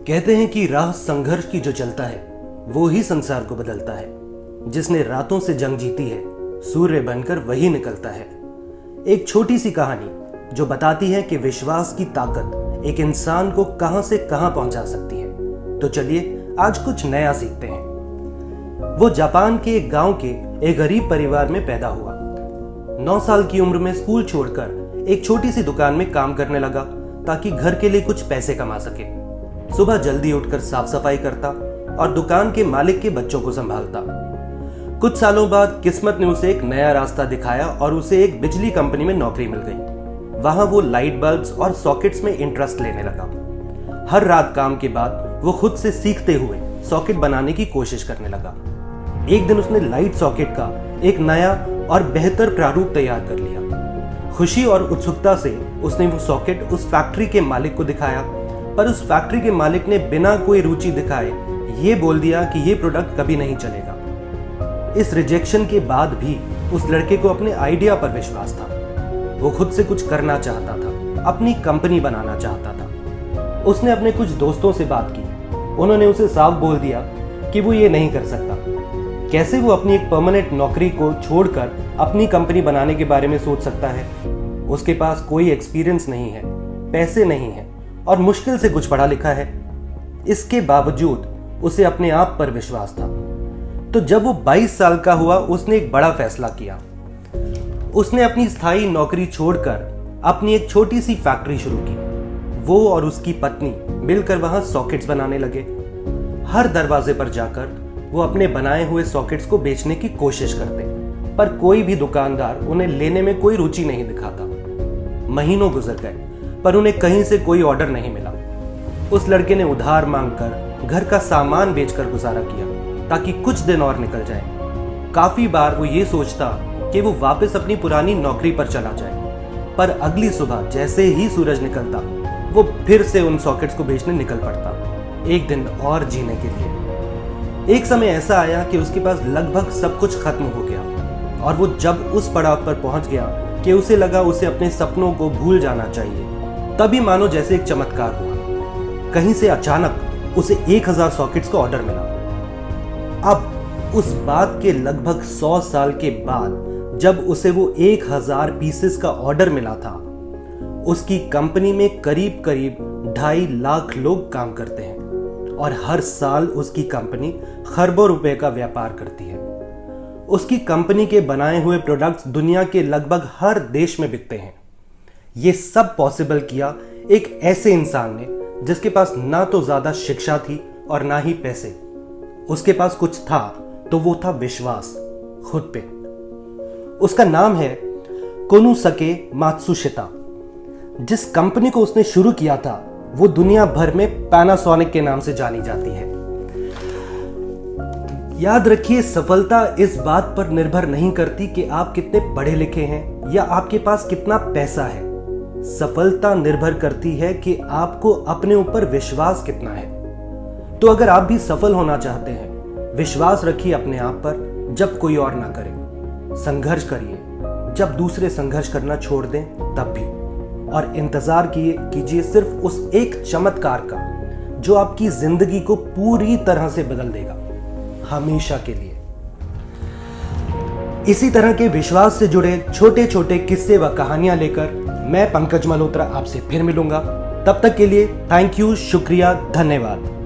कहते हैं कि राह संघर्ष की जो चलता है वो ही संसार को बदलता है। जिसने रातों से जंग जीती है सूर्य बनकर वही निकलता है। एक छोटी सी कहानी जो बताती है कि विश्वास की ताकत एक इंसान को कहां से कहां पहुंचा सकती है। तो चलिए आज कुछ नया सीखते हैं। वो जापान के एक गांव के एक गरीब परिवार में पैदा हुआ। 9 साल की उम्र में स्कूल छोड़कर एक छोटी सी दुकान में काम करने लगा ताकि घर के लिए कुछ पैसे कमा सके। सुबह जल्दी उठकर साफ सफाई करता और दुकान के मालिक के बच्चों को संभालता। कुछ सालों बाद किस्मत ने उसे एक नया रास्ता दिखाया और उसे एक बिजली कंपनी में नौकरी मिल गई। वहां वो लाइट बल्ब्स और सॉकेट्स में इंटरेस्ट लेने लगा। हर रात काम के बाद वो खुद से सीखते हुए सॉकेट बनाने की कोशिश करने लगा। एक दिन उसने लाइट सॉकेट का एक नया और बेहतर प्रारूप तैयार कर लिया। खुशी और उत्सुकता से उसने वो सॉकेट उस फैक्ट्री के मालिक को दिखाया, पर उस फैक्ट्री के मालिक ने बिना कोई रुचि दिखाए ये बोल दिया कि ये प्रोडक्ट कभी नहीं चलेगा। इस रिजेक्शन के बाद भी उस लड़के को अपने आइडिया पर विश्वास था। वो खुद से कुछ करना चाहता था, अपनी कंपनी बनाना चाहता था। उसने अपने कुछ दोस्तों से बात की। उन्होंने उसे साफ बोल दिया कि वो ये नहीं कर सकता। कैसे वो अपनी एक परमानेंट नौकरी को छोड़कर अपनी कंपनी बनाने के बारे में सोच सकता है। उसके पास कोई एक्सपीरियंस नहीं है, पैसे नहीं है और मुश्किल से कुछ पढ़ा लिखा है। इसके बावजूद उसे अपने आप पर विश्वास था। तो जब वो 22 साल का हुआ उसने एक बड़ा फैसला किया। उसने अपनी स्थायी नौकरी छोड़कर अपनी एक छोटी सी फैक्ट्री शुरू की। वो और उसकी पत्नी मिलकर वहां सॉकेट्स बनाने लगे। हर दरवाजे पर जाकर वो अपने बनाए हुए सॉकेट्स को बेचने की कोशिश करते, पर कोई भी दुकानदार उन्हें लेने में कोई रुचि नहीं दिखाता। महीनों गुजर गए पर उन्हें कहीं से कोई ऑर्डर नहीं मिला। उस लड़के ने उधार मांगकर घर का सामान बेचकर गुजारा किया ताकि कुछ दिन और निकल जाए। काफी बार वो ये सोचता कि वो वापस अपनी पुरानी नौकरी पर चला जाए, पर अगली सुबह जैसे ही सूरज निकलता वो फिर से उन सॉकेट्स को बेचने निकल पड़ता, एक दिन और जीने के लिए। एक समय ऐसा आया कि उसके पास लगभग सब कुछ खत्म हो गया और वो जब उस पड़ाव पर पहुंच गया कि उसे लगा उसे अपने सपनों को भूल जाना चाहिए, तभी मानो जैसे एक चमत्कार हुआ। कहीं से अचानक उसे 1000 सॉकेट्स का ऑर्डर मिला। अब उस बात के लगभग 100 साल के बाद जब उसे वो 1000 पीसेस का ऑर्डर मिला था, उसकी कंपनी में करीब करीब 2.5 लाख लोग काम करते हैं और हर साल उसकी कंपनी खरबों रुपए का व्यापार करती है। उसकी कंपनी के बनाए हुए प्रोडक्ट्स दुनिया के लगभग हर देश में बिकते हैं। ये सब पॉसिबल किया एक ऐसे इंसान ने जिसके पास ना तो ज्यादा शिक्षा थी और ना ही पैसे। उसके पास कुछ था तो वो था विश्वास खुद पे। उसका नाम है कोनोसुके मात्सुशिता। जिस कंपनी को उसने शुरू किया था वो दुनिया भर में पैनासोनिक के नाम से जानी जाती है। याद रखिए, सफलता इस बात पर निर्भर नहीं करती कि आप कितने पढ़े लिखे हैं या आपके पास कितना पैसा है। सफलता निर्भर करती है कि आपको अपने ऊपर विश्वास कितना है। तो अगर आप भी सफल होना चाहते हैं, विश्वास रखिए अपने आप पर जब कोई और ना करे। संघर्ष करिए जब दूसरे संघर्ष करना छोड़ दें तब भी, और इंतजार कीजिए सिर्फ उस एक चमत्कार का जो आपकी जिंदगी को पूरी तरह से बदल देगा, हमेशा के लिए। इसी तरह के विश्वास से जुड़े छोटे छोटे किस्से व कहानियां लेकर मैं पंकज मल्होत्रा आपसे फिर मिलूंगा। तब तक के लिए थैंक यू, शुक्रिया, धन्यवाद।